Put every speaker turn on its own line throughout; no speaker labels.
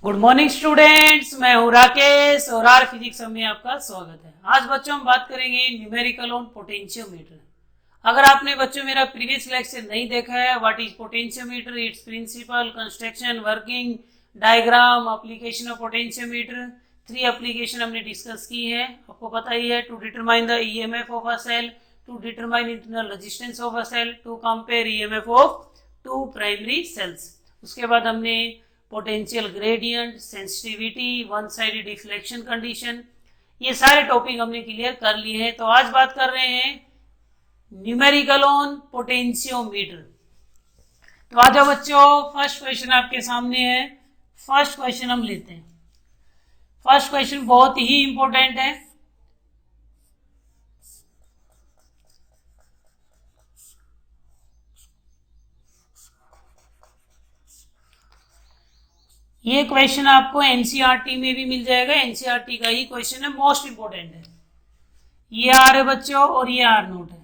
Good morning students, मैं हूं राकेश और आर फिजिक्स में आपका स्वागत है। आज बच्चों हम बात करेंगे न्यूमेरिकल ऑन पोटेंशियोमीटर। अगर आपने बच्चों मेरा प्रीवियस लेक्चर नहीं देखा है, what is potentiometer, its principle, construction, working, diagram, application of potentiometer, 3 application हमने डिस्कस की है। आपको पता ही है, to determine the EMF of a cell, to determine internal resistance of a cell, to compare EMF of 2 primary cells. उसके बाद हमने potential gradient, sensitivity, one sided deflection condition, ये सारे टॉपिक हमने क्लियर कर लिए हैं। तो आज बात कर रहे हैं न्यूमेरिकल ऑन पोटेंशियोमीटर। तो आ जाओ बच्चों, फर्स्ट क्वेश्चन आपके सामने है। फर्स्ट क्वेश्चन हम लेते हैं। फर्स्ट क्वेश्चन बहुत ही इंपॉर्टेंट है। ये क्वेश्चन आपको एनसीईआरटी में भी मिल जाएगा। एनसीईआरटी का ही क्वेश्चन है, मोस्ट इंपोर्टेंट है। ये आर है बच्चों और ये आर नोट है।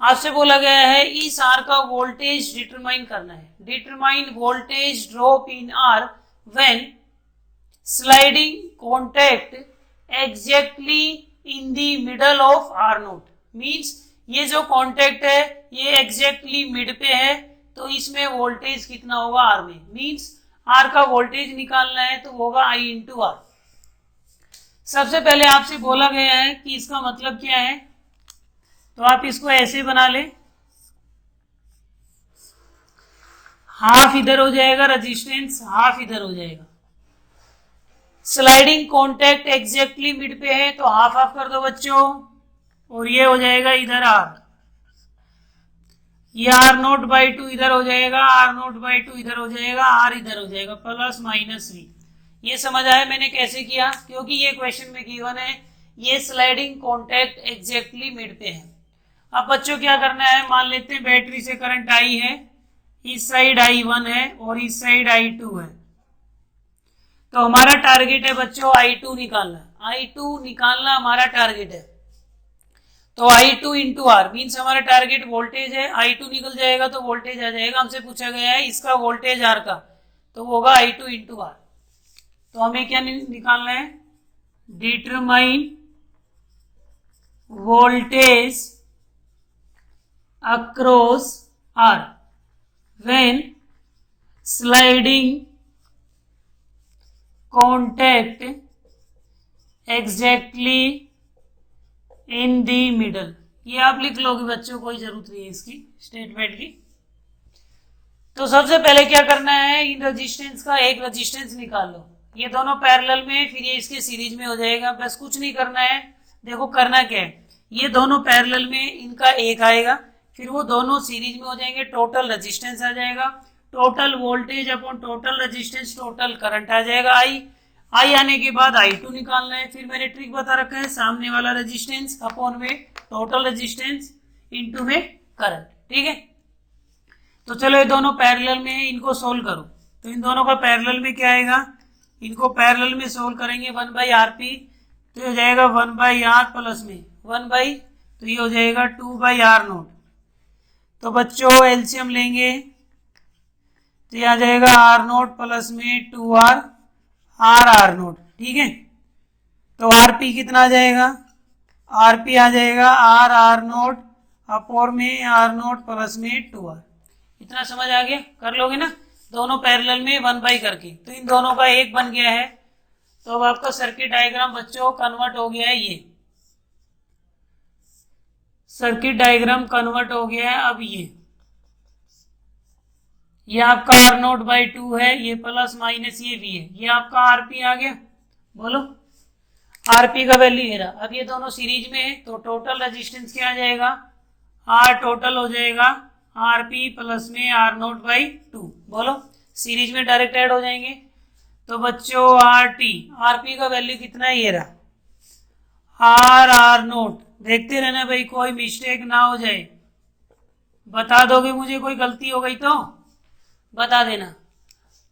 आपसे बोला गया है इस आर का वोल्टेज डिटरमाइन करना है। Determine voltage drop in R when sliding contact exactly in the middle of R note. Means ये जो कॉन्टैक्ट है ये एग्जैक्टली मिड पे है, तो इसमें वोल्टेज कितना होगा आर में। मींस आर का वोल्टेज निकालना है तो होगा आई इंटू आर। सबसे पहले आपसे बोला गया है कि इसका मतलब क्या है, तो आप इसको ऐसे बना ले, हाफ इधर हो जाएगा रेजिस्टेंस, हाफ इधर हो जाएगा। स्लाइडिंग कॉन्टैक्ट एग्जैक्टली मिड पे है तो हाफ हाफ कर दो बच्चों, और ये हो जाएगा इधर आर। ये आर नोट बाई 2 इधर हो जाएगा, आर नोट बाई 2 इधर हो जाएगा, आर इधर हो जाएगा, प्लस माइनस वी। ये समझ आया मैंने कैसे किया, क्योंकि ये क्वेश्चन में गिवन है ये स्लाइडिंग कॉन्टैक्ट एग्जैक्टली मिड पे है। अब बच्चों क्या करना है, मान लेते हैं बैटरी से करंट आई है, इस साइड I1 है और इस साइड I2 है। तो हमारा टारगेट है बच्चों I2 निकालना। I2 निकालना हमारा टारगेट है। तो I2 इंटू आर मीन्स हमारा टारगेट वोल्टेज है। I2 निकल जाएगा तो वोल्टेज आ जाएगा। हमसे पूछा गया है इसका वोल्टेज आर का, तो होगा I2 इंटू आर। तो हमें क्या निकालना है, determine voltage across R when sliding contact exactly in the middle. ये आप लिख लोगे बच्चों, कोई जरूरत नहीं है इसकी स्टेटमेंट की। तो सबसे पहले क्या करना है, इन रेजिस्टेंस का एक रेजिस्टेंस निकाल लो। ये दोनों पैरेलल में, फिर ये इसके सीरीज में हो जाएगा। बस कुछ नहीं करना है। देखो करना क्या है, ये दोनों पैरेलल में इनका एक आएगा, फिर वो दोनों सीरीज में हो जाएंगे, टोटल रेजिस्टेंस आ जाएगा। Total voltage upon total resistance, total current आ जाएगा आई आने के बाद I2 निकालना है। फिर मैंने ट्रिक बता रखा है, सामने वाला रेजिस्टेंस अपॉन में टोटल रेजिस्टेंस इनटू में करंट। ठीक है, तो चलो ये दोनों पैरेलल में है, इनको सोल्व करो। तो इन दोनों का पैरेलल में क्या आएगा, इनको पैरेलल में सोल्व करेंगे 1/RP, तो ये हो जाएगा 1/R प्लस में 1 तो ये हो जाएगा 2/R नोट। तो बच्चों एलसीएम लेंगे तो ये आ जाएगा R नोट प्लस में 2R आर नोट। ठीक है, तो आरपी कितना आ जाएगा, आरपी आ जाएगा आर नोट अपोर में आर नोट प्लस में 2R। इतना समझ आ गया, कर लोगे ना, दोनों पैरेलल में 1 करके। तो इन दोनों का एक बन गया है। तो अब आपका सर्किट डायग्राम बच्चों कन्वर्ट हो गया है। ये सर्किट डायग्राम कन्वर्ट हो गया है। अब ये आपका आर नोट बाई 2 है, ये प्लस माइनस ये भी है, ये आपका आरपी आ गया। बोलो आरपी का वैल्यू ये रहा। अब ये दोनों सीरीज में है तो टोटल रेजिस्टेंस क्या आ जाएगा, आर टोटल हो जाएगा आरपी प्लस में आर नोट बाई 2। बोलो सीरीज में डायरेक्ट ऐड हो जाएंगे। तो बच्चों आरपी का वैल्यू कितना है, ये रहा आर नोट। देखते रहना भाई, कोई मिस्टेक ना हो जाए। बता दोगे मुझे कोई गलती हो गई तो बता देना,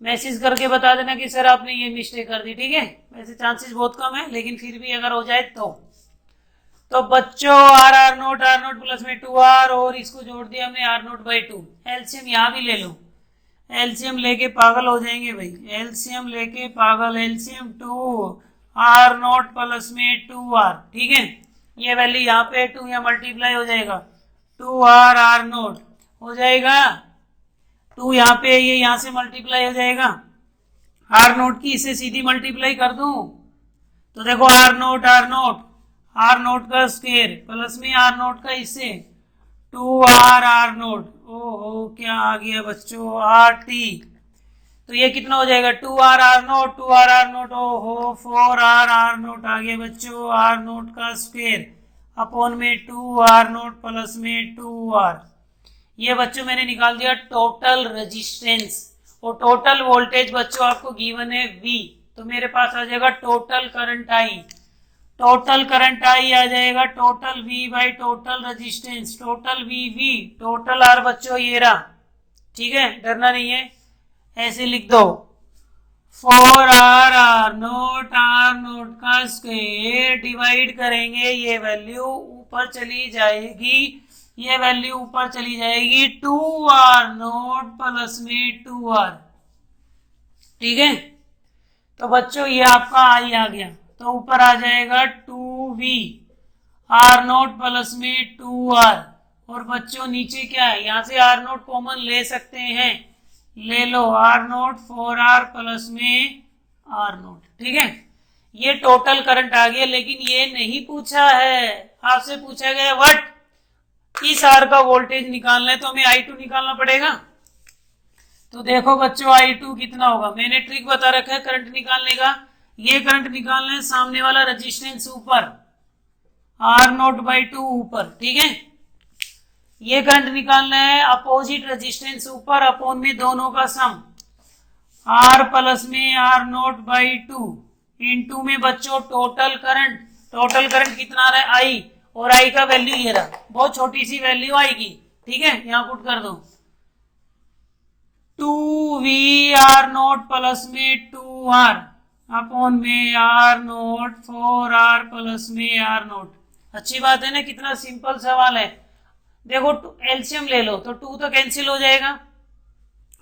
मैसेज करके बता देना कि सर आपने ये मिस्टेक कर दी। ठीक है, वैसे चांसेस बहुत कम है, लेकिन फिर भी अगर हो जाए तो बच्चों आर नोट प्लस में 2R और इसको जोड़ दिया हमने आर नोट बाई 2। एलसीएम यहाँ भी ले लो, एलसीएम लेके पागल हो जाएंगे भाई, एलसीएम लेके पागल। एलसीएम 2r0 प्लस में 2r, ठीक है। ये वैल्यू यहाँ पे 2 यहाँ मल्टीप्लाई हो जाएगा, 2r0 हो जाएगा, 2 यहाँ पे, ये यहाँ से मल्टीप्लाई हो जाएगा, r0 की इसे सीधी मल्टीप्लाई कर दूं तो देखो r0 का स्क्वायर प्लस में r0 का इससे 2r0, ओहो क्या आ गया बच्चों, rt। तो ये कितना हो जाएगा 2r0, ओहो 4r0 आ गया बच्चों, r0 का स्क्वायर अपॉन में 2r0 प्लस में 2r। ये बच्चों मैंने निकाल दिया टोटल रेजिस्टेंस। और टोटल वोल्टेज बच्चों आपको गिवन है V, तो मेरे पास आ जाएगा total current I। Total current I आ जाएगा total V by total resistance, total V, total R बच्चों ये रहा, ठीक है, डरना नहीं है, ऐसे लिख दो 4r0 का स्क्वायर डिवाइड करेंगे, ये वैल्यू ऊपर चली जाएगी, ये वैल्यू ऊपर चली जाएगी 2r0 प्लस में 2r, ठीक है। तो बच्चों ये आपका I आ गया, तो ऊपर आ जाएगा 2v r0 प्लस में 2r। और बच्चों नीचे क्या है, यहाँ से r0 कॉमन ले सकते हैं, ले लो r0 4r प्लस में r0, ठीक है। ये टोटल करंट आ गया, लेकिन ये नहीं पूछा है, आपसे पूछा गया व्हाट, इस R का वोल्टेज निकालना है तो हमें I2 निकालना पड़ेगा। तो देखो बच्चों I2 कितना होगा, मैंने ट्रिक बता रखा है करंट निकालने का। ये करंट निकालना है सामने वाला रेजिस्टेंस ऊपर, R0/2 ऊपर, ठीक है। ये करंट निकालना है अपोजिट रेजिस्टेंस ऊपर अपॉन में दोनों का सम, R प्लस में R0/2 इनटू में बच्चों टोटल करंट कितना आ रहा है I, और I का वैल्यू ये रहा, बहुत छोटी सी वैल्यू आएगी, ठीक है, यहां पुट कर दो 2v प्लस में 2r अपॉन में r0 4r प्लस में r0। अच्छी बात है ना, कितना सिंपल सवाल है। देखो एलसीएम ले लो तो 2 तो कैंसिल हो जाएगा।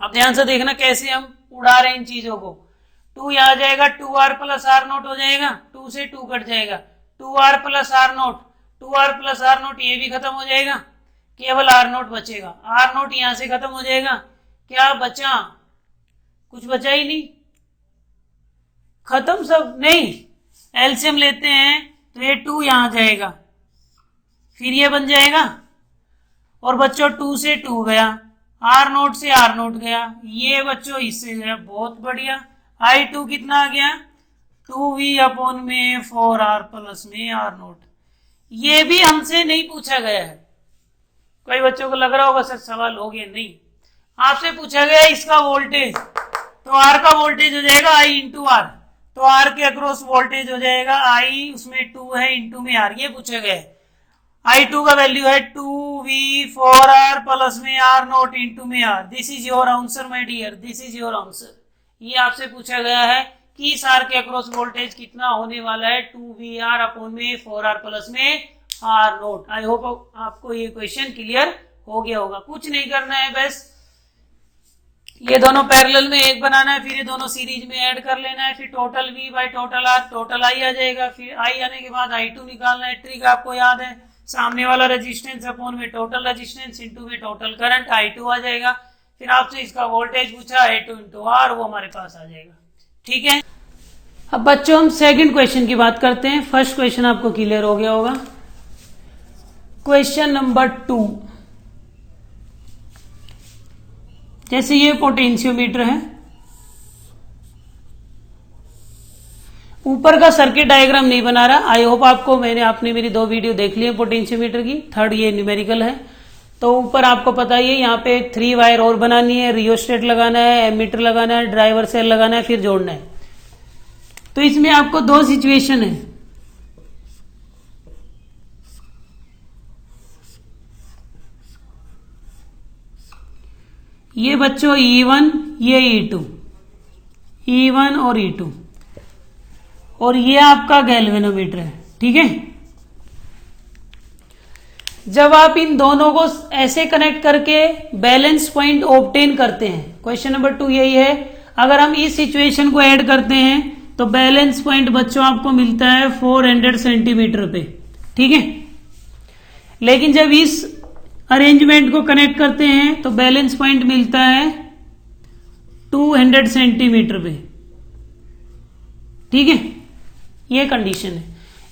अब ध्यान से देखना कैसे हम उड़ा रहे हैं इन चीजों को। 2 यहाँ आ जाएगा, 2r प्लस r0 हो जाएगा, 2 से 2 कट जाएगा, 2r plus r0, 2r plus r0 ये भी खत्म हो जाएगा, केवल r0 बचेगा। r0 यहां से खत्म हो जाएगा, क्या बचा, कुछ बचा ही नहीं, खत्म सब नहीं। एलसीएम लेते हैं तो ये 2 यहां जाएगा, फिर ये बन जाएगा, और बच्चों 2 से 2 गया, r0 से r0 गया, ये बच्चों इससे गया, बहुत बढ़िया। I2 कितना आ गया 2v अपॉन में 4r प्लस में r0। ये भी हमसे नहीं पूछा गया है। कई बच्चों को लग रहा होगा सर सवाल हो गया, नहीं, आपसे पूछा गया इसका वोल्टेज, तो R का वोल्टेज हो जाएगा I इंटू R, तो R के अक्रॉस वोल्टेज हो जाएगा I, उसमें 2 है इंटू में R, ये पूछा गया है। I2 का वैल्यू है 2v4r प्लस में r0 इंटू में R। This is your answer my dear, this is your answer. ये आपसे पूछा गया है कि इस R के अक्रॉस वोल्टेज कितना होने वाला है, 2vr अपॉन में 4r प्लस में r0। आई होप आपको ये क्वेश्चन क्लियर हो गया होगा। कुछ नहीं करना है, बस ये दोनों पैरेलल में एक बनाना है, फिर ये दोनों सीरीज में ऐड कर लेना है, फिर total v by total r, total I आ जाएगा, फिर I आने के बाद I2 निकालना है। ट्रिक आपको याद है, सामने वाला रेजिस्टेंस अपॉन में टोटल रेजिस्टेंस इंटू में टोटल करंट, I2 आ जाएगा। फिर आपसे इसका वोल्टेज पूछा I2 इंटू R, वो हमारे पास आ जाएगा, ठीक है। अब बच्चों हम सेकंड क्वेश्चन की बात करते हैं। फर्स्ट क्वेश्चन आपको क्लियर हो गया होगा। क्वेश्चन नंबर 2, जैसे ये पोटेंशियोमीटर है, ऊपर का सर्किट डायग्राम नहीं बना रहा। आई होप आपने मेरी 2 वीडियो देख ली है पोटेंशियोमीटर की। थर्ड ये न्यूमेरिकल है, तो ऊपर आपको पता ही है यहाँ पे 3 वायर और बनानी है, रियोस्टेट लगाना है, एमीटर लगाना है, ड्राइवर सेल लगाना है, फिर जोड़ना है। तो इसमें आपको 2 सिचुएशन है। ये बच्चों E1, ये E2, E1 और E2, और ये आपका गैल्वेनोमीटर है, ठीक है। जब आप इन दोनों को ऐसे कनेक्ट करके बैलेंस पॉइंट ऑब्टेन करते हैं, क्वेश्चन नंबर 2 यही है, अगर हम इस सिचुएशन को ऐड करते हैं तो बैलेंस पॉइंट बच्चों आपको मिलता है 400 सेंटीमीटर पे, ठीक है। लेकिन जब इस अरेंजमेंट को कनेक्ट करते हैं तो बैलेंस पॉइंट मिलता है 200 सेंटीमीटर पे, ठीक है। ये कंडीशन है।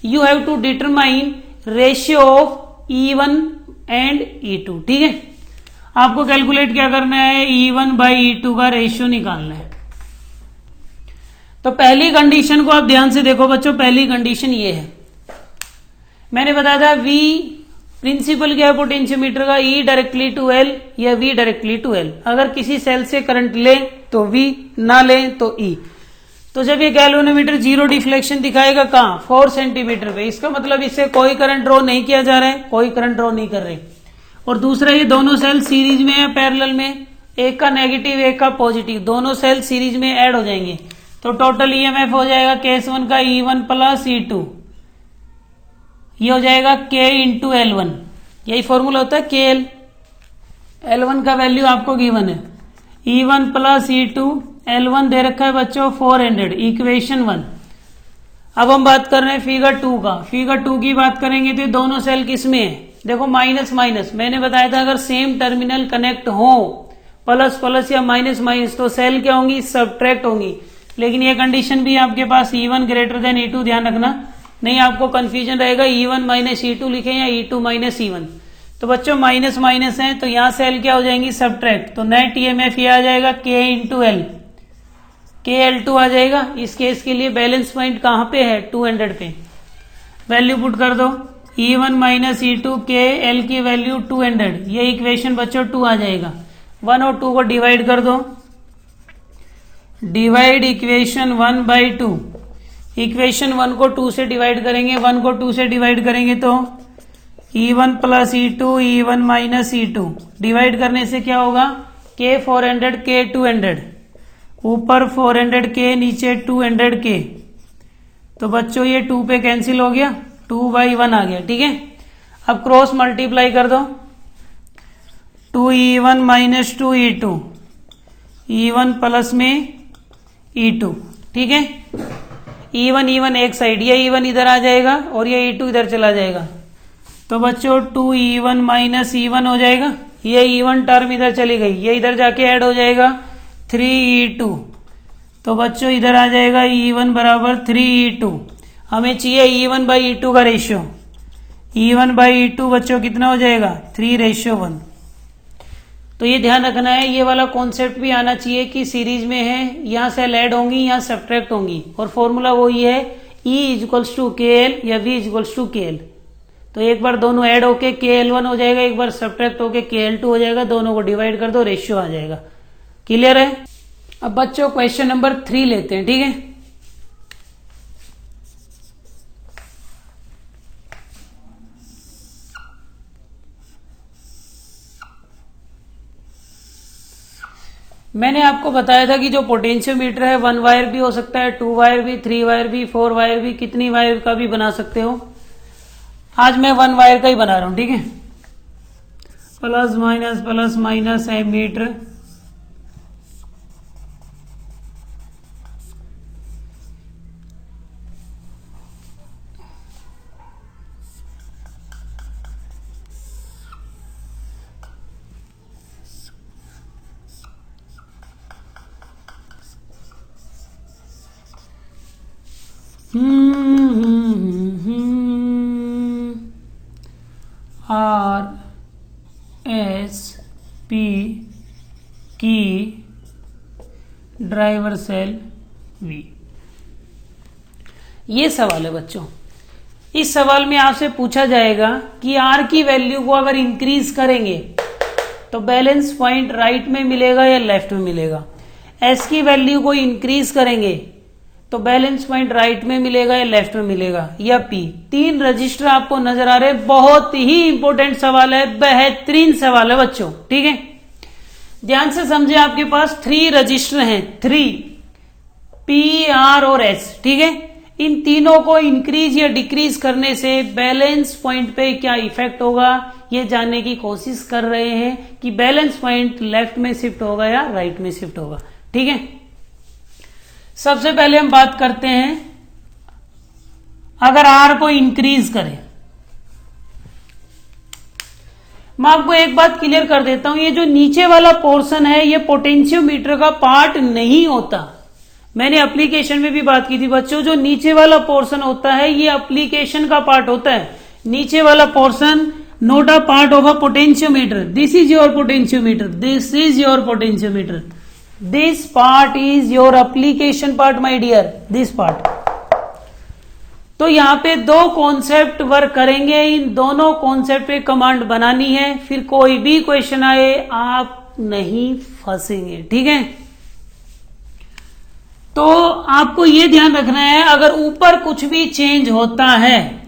You have to determine ratio of E1 and E2, ठीक है। आपको कैलकुलेट क्या करना है, E1 बाई E2 का रेशियो निकालना है। तो पहली कंडीशन को आप ध्यान से देखो बच्चों, पहली कंडीशन ये है, मैंने बताया था V प्रिंसिपल क्या है पोटेंशियोमीटर का, E डायरेक्टली टू L या V डायरेक्टली टू L। अगर किसी सेल से करंट लें तो V, ना लें तो E। तो जब ये गैल्वेनोमीटर जीरो डिफ्लेक्शन दिखाएगा कहां, 4 सेंटीमीटर पे, इसका मतलब इससे कोई करंट ड्रॉ नहीं किया जा रहा है, कोई करंट ड्रॉ नहीं कर रहे। और दूसरा, ये दोनों सेल सीरीज में या पैरेलल में, एक का नेगेटिव एक का पॉजिटिव, दोनों सेल सीरीज में ऐड हो जाएंगे तो टोटल ईएमएफ हो जाएगा केस 1 का E1 प्लस E2, ये हो जाएगा K इंटू L1। यही फॉर्मूला होता है KL। L1 का वैल्यू आपको गिवन है, E1 प्लस E2, L1 दे रखा है बच्चों 400, इक्वेशन 1। अब हम बात कर रहे हैं फिगर 2 का। फिगर 2 की बात करेंगे तो दोनों सेल किस में है, देखो माइनस माइनस, मैंने बताया था अगर सेम टर्मिनल कनेक्ट हो, प्लस प्लस या माइनस माइनस, तो सेल क्या होंगी, सब्ट्रैक्ट होंगी। लेकिन ये कंडीशन भी आपके पास E1 ग्रेटर देन E2, ध्यान रखना, नहीं आपको कंफ्यूजन रहेगा E1 माइनस E2 लिखें या E2 माइनस E1। तो बच्चों माइनस माइनस है तो यहाँ सेल क्या हो जाएंगी, सब्ट्रैक्ट। तो नेट ईएमएफ ये आ जाएगा K इंटू L, KL2 आ जाएगा। इस केस के लिए बैलेंस पॉइंट कहां पे है, 200 पे। वैल्यू पुट कर दो, E1 माइनस E2, KL की वैल्यू 200, ये इक्वेशन बच्चों 2 आ जाएगा। 1 और 2 को डिवाइड कर दो, डिवाइड इक्वेशन 1 बाई 2। इक्वेशन 1 को 2 से डिवाइड करेंगे, 1 को 2 से डिवाइड करेंगे तो E1 plus E2, E1 minus E2, divide करने से क्या होगा, K 400, K 200, ऊपर 400K नीचे 200K। तो बच्चों ये 2 पे कैंसिल हो गया, 2/1 आ गया, ठीक है। अब क्रॉस मल्टीप्लाई कर दो, 2E1 minus 2E2, E1 plus में E2, ठीक है। E1 एक साइड, ये E1 इधर आ जाएगा और ये E2 इधर चला जाएगा। तो बच्चों 2E1 माइनस E1 हो जाएगा, ये E1 टर्म इधर चली गई, ये इधर जाके ऐड हो जाएगा 3E2। तो बच्चों इधर आ जाएगा E1 बराबर 3E2। हमें चाहिए E1 बाई E2 का रेशियो, E1 बाई E2 बच्चों कितना हो जाएगा, 3:1। तो ये ध्यान रखना है, ये वाला कॉन्सेप्ट भी आना चाहिए कि सीरीज में है, यहाँ सेल ऐड होंगी यहाँ सब्ट्रैक्ट होंगी, और फॉर्मूला वही है E इक्वल्स टू KL या V इक्वल्स टू KL। तो एक बार दोनों ऐड होके KL1 हो जाएगा, एक बार सब्ट्रैक्ट होके KL2 हो जाएगा, दोनों को डिवाइड कर दो, रेशियो आ जाएगा। क्लियर है। अब बच्चों क्वेश्चन नंबर 3 लेते हैं, ठीक है। मैंने आपको बताया था कि जो पोटेंशियोमीटर है 1 वायर भी हो सकता है, 2 वायर भी, 3 वायर भी, 4 वायर भी, कितनी वायर का भी बना सकते हो। आज मैं 1 वायर का ही बना रहा हूं, ठीक है। प्लस माइनस एमीटर, RSP की ड्राइवर सेल V। ये सवाल है बच्चों। इस सवाल में आपसे पूछा जाएगा कि R की वैल्यू को अगर इंक्रीज करेंगे तो बैलेंस पॉइंट राइट में मिलेगा या लेफ्ट में मिलेगा। S की वैल्यू को इंक्रीज करेंगे तो बैलेंस पॉइंट राइट में मिलेगा या लेफ्ट में मिलेगा, या P। 3 रजिस्टर आपको नजर आ रहे हैं। बहुत ही इंपॉर्टेंट सवाल है, बेहतरीन सवाल है बच्चों, ठीक है। ध्यान से समझे, आपके पास 3 रजिस्टर हैं, 3 P, R और S, ठीक है। इन तीनों को इंक्रीज या डिक्रीज करने से बैलेंस पॉइंट पे क्या इफेक्ट होगा, ये जानने की कोशिश कर रहे हैं कि बैलेंस पॉइंट लेफ्ट में शिफ्ट होगा या राइट में शिफ्ट होगा। ठीक है, सबसे पहले हम बात करते हैं, अगर आर को इंक्रीज करें, मैं आपको एक बात क्लियर कर देता हूं, ये जो नीचे वाला पोर्शन है ये पोटेंशियोमीटर का पार्ट नहीं होता। मैंने एप्लीकेशन में भी बात की थी बच्चों, जो नीचे वाला पोर्शन होता है ये एप्लीकेशन का पार्ट होता है। नीचे वाला portion not a part of a potentiometer, this is your potentiometer, this is your potentiometer, this part is your application part my dear, this part. तो यहां पे दो कॉन्सेप्ट वर्क करेंगे, इन दोनों कॉन्सेप्ट पे कमांड बनानी है, फिर कोई भी क्वेश्चन आए आप नहीं फंसेंगे। ठीक है, तो आपको यह ध्यान रखना है, अगर ऊपर कुछ भी चेंज होता है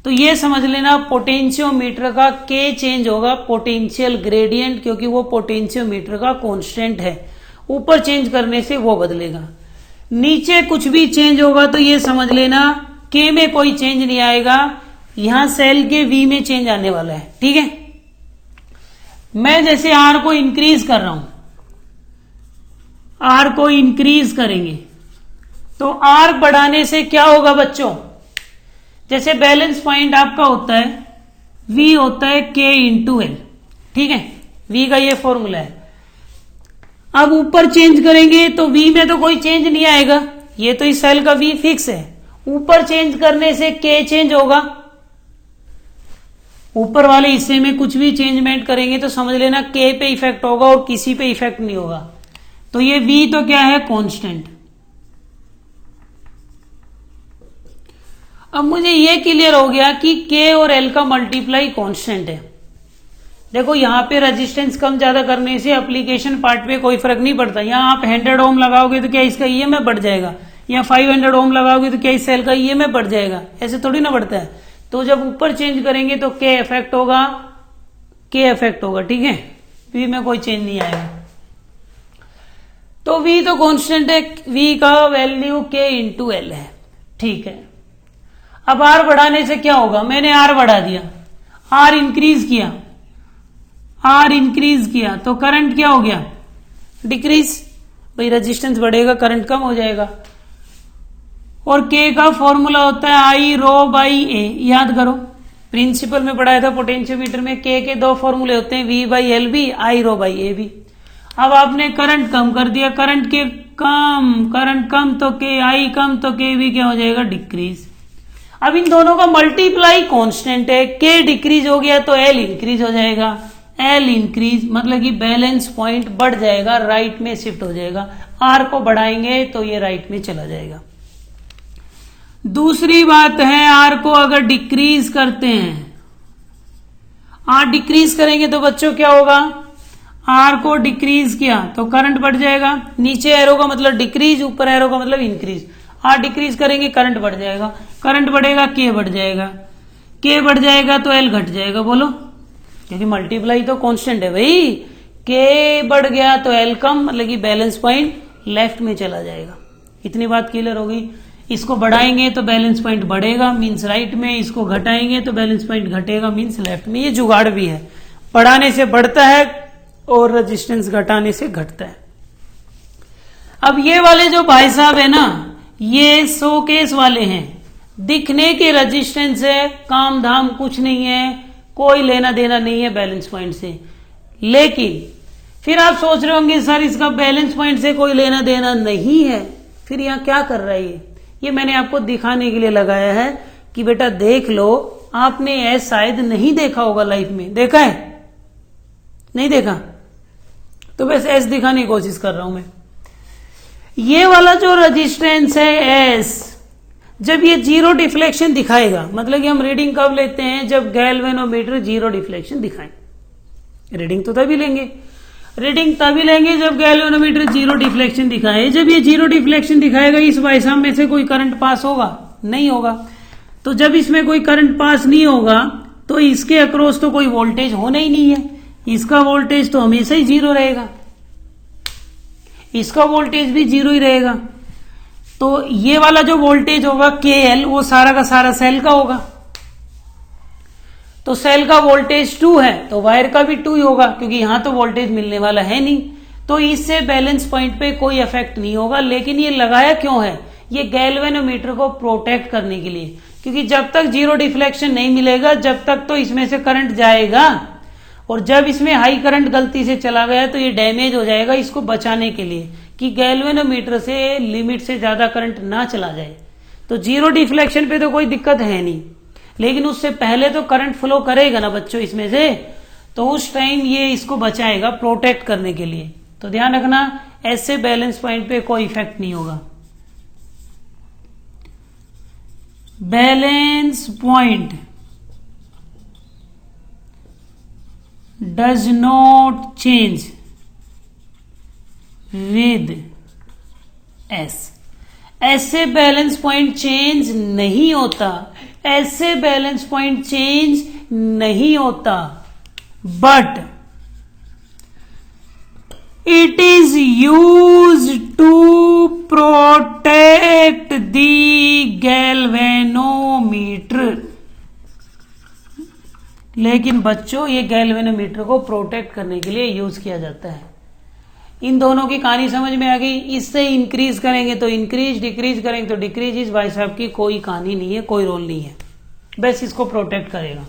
तो ये समझ लेना पोटेंशियोमीटर का के चेंज होगा, पोटेंशियल ग्रेडियंट, क्योंकि वो पोटेंशियोमीटर का कांस्टेंट है, ऊपर चेंज करने से वो बदलेगा। नीचे कुछ भी चेंज होगा तो ये समझ लेना के में कोई चेंज नहीं आएगा, यहां सेल के वी में चेंज आने वाला है। ठीक है, मैं जैसे आर को इंक्रीज कर रहा हूं, आर को इंक्रीज करेंगे तो आर बढ़ाने से क्या होगा बच्चों, जैसे बैलेंस पॉइंट आपका होता है V होता है K इंटू एल। ठीक है, V का ये फॉर्मूला है। अब ऊपर चेंज करेंगे तो V में तो कोई चेंज नहीं आएगा, ये तो इस सेल का V फिक्स है। ऊपर चेंज करने से K चेंज होगा, ऊपर वाले हिस्से में कुछ भी चेंजमेंट करेंगे तो समझ लेना K पे इफेक्ट होगा और किसी पे इफेक्ट नहीं होगा। तो ये V तो क्या है, कांस्टेंट। अब मुझे ये क्लियर हो गया कि K और L का मल्टीप्लाई कांस्टेंट है। देखो यहां पे रेजिस्टेंस कम ज्यादा करने से एप्लीकेशन पार्ट पे कोई फर्क नहीं पड़ता। यहां आप 100 ओम लगाओगे तो क्या इसका ईएमएफ बढ़ जाएगा, या 500 ओम लगाओगे तो क्या इस सेल का ईएमएफ बढ़ जाएगा, ऐसे थोड़ी ना बढ़ता है। तो जब ऊपर चेंज करेंगे तो K इफेक्ट होगा, K इफेक्ट होगा। ठीक है, V में कोई चेंज नहीं आएगा। तो V तो कांस्टेंट है, V का वैल्यू K इंटू एल है। ठीक है, अब R बढ़ाने से क्या होगा, मैंने R बढ़ा दिया, R इंक्रीज किया, R इंक्रीज किया तो करंट क्या हो गया, डिक्रीज। भाई रेजिस्टेंस बढ़ेगा करंट कम हो जाएगा। और K का फॉर्मूला होता है आई रो बाई ए, याद करो प्रिंसिपल में पढ़ाया था पोटेंशियोमीटर में, K के दो फॉर्मूले होते हैं, V बाई एल भी, आई रो बाई ए भी। अब आपने करंट कम कर दिया, करंट कम तो K आई कम तो K भी क्या हो जाएगा, डिक्रीज। अब इन दोनों का मल्टीप्लाई कांस्टेंट है, K डिक्रीज हो गया तो L इंक्रीज हो जाएगा, L इंक्रीज मतलब कि बैलेंस पॉइंट बढ़ जाएगा, राइट में शिफ्ट हो जाएगा। R को बढ़ाएंगे तो ये राइट में चला जाएगा। दूसरी बात है, R को अगर डिक्रीज करते हैं, R डिक्रीज करेंगे तो बच्चों क्या होगा, R को डिक्रीज किया तो करंट बढ़ जाएगा। नीचे एरो का मतलब डिक्रीज, ऊपर एरो का मतलब इंक्रीज। R डिक्रीज करेंगे करंट बढ़ जाएगा, करंट बढ़ेगा K बढ़ जाएगा, K बढ़ जाएगा तो L घट जाएगा। बोलो, क्योंकि मल्टीप्लाई तो कांस्टेंट है भाई। K बढ़ गया तो L कम, मतलब कि बैलेंस पॉइंट लेफ्ट में चला जाएगा। इतनी बात क्लियर होगी। इसको बढ़ाएंगे तो बैलेंस पॉइंट बढ़ेगा, मीन्स राइट में, इसको घटाएंगे तो बैलेंस पॉइंट घटेगा, मीन्स लेफ्ट में। ये जुगाड़ भी है, बढ़ाने से बढ़ता है और रेजिस्टेंस घटाने से घटता है। अब ये वाले जो भाई साहब है ना, ये शोकेस वाले हैं, दिखने के रेजिस्टेंस है, काम धाम कुछ नहीं है, कोई लेना देना नहीं है बैलेंस पॉइंट से। लेकिन फिर आप सोच रहे होंगे सर इसका बैलेंस पॉइंट से कोई लेना देना नहीं है, फिर यहाँ क्या कर रहा है ये मैंने आपको दिखाने के लिए लगाया है कि बेटा देख लो, आपने ऐसा शायद नहीं देखा होगा लाइफ में, देखा है नहीं देखा, तो बस ऐसे दिखाने की कोशिश कर रहा हूं मैं। ये वाला जो रेजिस्टेंस है एस, जब ये जीरो डिफ्लेक्शन दिखाएगा, मतलब कि हम रीडिंग कब लेते हैं, जब गैल्वेनोमीटर जीरो डिफ्लेक्शन दिखाए। रीडिंग तो तभी लेंगे, रीडिंग तभी लेंगे जब गैल्वेनोमीटर जीरो डिफ्लेक्शन दिखाए। जब ये जीरो डिफ्लेक्शन दिखाएगा, इस वाइसाम में से कोई करंट पास होगा, नहीं होगा। तो जब इसमें कोई करंट पास नहीं होगा तो इसके अक्रॉस तो कोई वोल्टेज होना ही नहीं है, इसका वोल्टेज तो हमेशा ही जीरो रहेगा, इसका वोल्टेज भी जीरो ही रहेगा। तो ये वाला जो वोल्टेज होगा KL, वो सारा का सारा सेल का होगा। तो सेल का वोल्टेज 2 है तो वायर का भी 2 ही होगा, क्योंकि यहां तो वोल्टेज मिलने वाला है नहीं, तो इससे बैलेंस पॉइंट पे कोई इफेक्ट नहीं होगा। लेकिन ये लगाया क्यों है? ये गैल्वेनोमीटर को प्रोटेक्ट करने के लिए, क्योंकि जब तक जीरो डिफ्लेक्शन नहीं मिलेगा जब तक तो इसमें से करंट जाएगा, और जब इसमें हाई करंट गलती से चला गया तो ये डैमेज हो जाएगा। इसको बचाने के लिए कि गैल्वेनोमीटर से लिमिट से ज्यादा करंट ना चला जाए। तो जीरो डिफ्लेक्शन पे तो कोई दिक्कत है नहीं, लेकिन उससे पहले तो करंट फ्लो करेगा ना बच्चों इसमें से, तो उस टाइम ये इसको बचाएगा प्रोटेक्ट करने के लिए। तो ध्यान रखना, ऐसे बैलेंस पॉइंट पे कोई इफेक्ट नहीं होगा। Balance point does not change with S. ऐसे बैलेंस पॉइंट चेंज नहीं होता, ऐसे बैलेंस पॉइंट चेंज नहीं होता, but it is use to protect the galvanometer. लेकिन बच्चों ये गैल्वेनोमीटर को प्रोटेक्ट करने के लिए यूज किया जाता है। इन दोनों की कहानी समझ में आ गई। इससे इंक्रीज करेंगे तो इंक्रीज, डिक्रीज करेंगे तो डिक्रीज। इस भाई साहब की कोई कहानी नहीं है, कोई रोल नहीं है, बस इसको प्रोटेक्ट करेगा।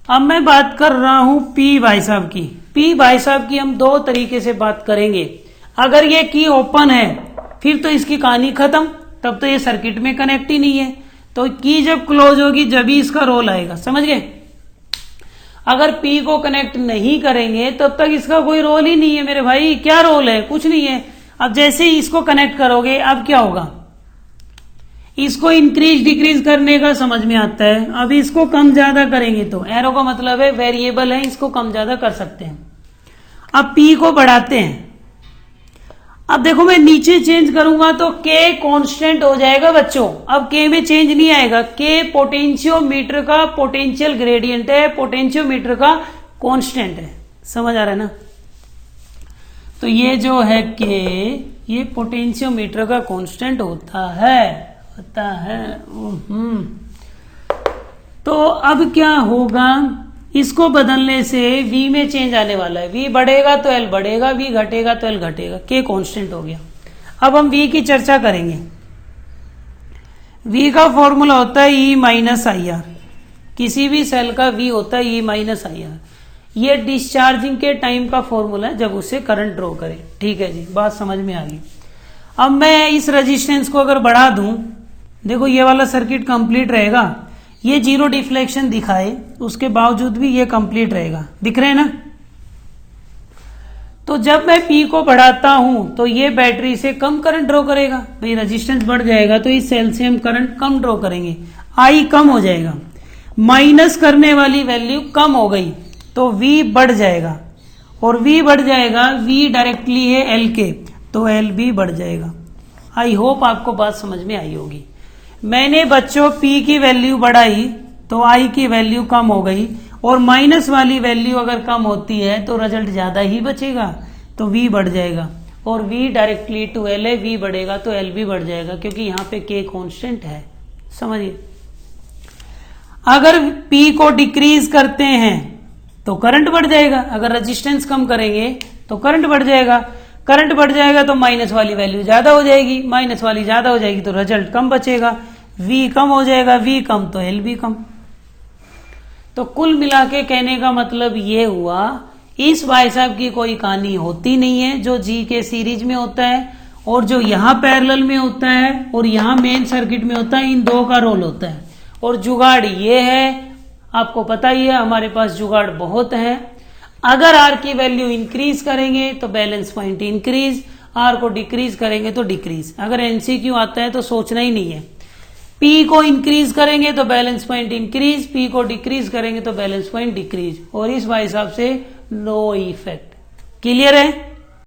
अब मैं बात कर रहा हूं पी भाई साहब की। पी भाई साहब की हम दो तरीके से बात करेंगे। अगर ये की ओपन है फिर तो इसकी कहानी खत्म, तब तो ये सर्किट में कनेक्ट ही नहीं है। तो की जब क्लोज होगी जब ही इसका रोल आएगा, समझ गए। अगर पी को कनेक्ट नहीं करेंगे तब तक इसका कोई रोल ही नहीं है मेरे भाई। क्या रोल है? कुछ नहीं है। अब जैसे ही इसको कनेक्ट करोगे अब क्या होगा? इसको इंक्रीज डिक्रीज करने का समझ में आता है। अब इसको कम ज्यादा करेंगे तो एरो का मतलब है वेरिएबल है, इसको कम ज्यादा कर सकते हैं। अब पी को बढ़ाते हैं। अब देखो मैं नीचे चेंज करूंगा तो के कांस्टेंट हो जाएगा बच्चों। अब के में चेंज नहीं आएगा। के पोटेंशियोमीटर का पोटेंशियल ग्रेडियंट है, पोटेंशियोमीटर का कांस्टेंट है। समझ आ रहा है ना? तो ये जो है के, ये पोटेंशियोमीटर का कांस्टेंट होता है। तो अब क्या होगा? इसको बदलने से v में चेंज आने वाला है। v बढ़ेगा तो l बढ़ेगा, v घटेगा तो l घटेगा। k कांस्टेंट हो गया। अब हम v की चर्चा करेंगे। v का फॉर्मूला होता है E माइनस आई आर। किसी भी सेल का v होता है E माइनस आई आर। ये डिस्चार्जिंग के टाइम का फॉर्मूला है जब उससे करंट ड्रॉ करें। ठीक है जी, बात समझ में आ गई। अब मैं इस रेजिस्टेंस को अगर बढ़ा दूं, देखो ये वाला सर्किट कंप्लीट रहेगा। ये जीरो डिफ्लेक्शन दिखाए उसके बावजूद भी ये कंप्लीट रहेगा। दिख रहे हैं ना? तो जब मैं P को बढ़ाता हूं तो ये बैटरी से कम करंट ड्रॉ करेगा। भाई रेजिस्टेंस बढ़ जाएगा तो इस सेल से हम करंट कम ड्रॉ करेंगे, I कम हो जाएगा। माइनस करने वाली वैल्यू कम हो गई तो V बढ़ जाएगा, और V बढ़ जाएगा, V डायरेक्टली है L के, तो L भी बढ़ जाएगा। आई होप आपको बात समझ में आई होगी। मैंने बच्चों P की वैल्यू बढ़ाई तो I की वैल्यू कम हो गई, और माइनस वाली वैल्यू अगर कम होती है तो रिजल्ट ज्यादा ही बचेगा, तो V बढ़ जाएगा। और V डायरेक्टली टू L है, V बढ़ेगा तो L भी बढ़ जाएगा, क्योंकि यहाँ पे K कांस्टेंट है। समझिए, अगर P को डिक्रीज करते हैं तो करंट बढ़ जाएगा, अगर रेजिस्टेंस कम करेंगे तो करंट बढ़ जाएगा। करंट बढ़ जाएगा तो माइनस वाली वैल्यू ज्यादा हो जाएगी, माइनस वाली ज्यादा हो जाएगी तो रिजल्ट कम बचेगा। V कम हो जाएगा, V कम तो L भी कम। तो कुल मिला के कहने का मतलब ये हुआ, इस भाई साहब की कोई कहानी होती नहीं है। जो G के सीरीज में होता है और जो यहाँ पैरेलल में होता है और यहाँ मेन सर्किट में होता है, इन दो का रोल होता है। और जुगाड़ ये है, आपको पता ही है हमारे पास जुगाड़ बहुत है। अगर R की वैल्यू इंक्रीज करेंगे तो बैलेंस पॉइंट इंक्रीज, R को डिक्रीज करेंगे तो डिक्रीज। अगर MCQ आता है तो सोचना ही नहीं है। P को इंक्रीज करेंगे तो बैलेंस पॉइंट इंक्रीज, P को डिक्रीज करेंगे तो बैलेंस पॉइंट डिक्रीज। और इस भाई साहब से नो इफेक्ट। क्लियर है?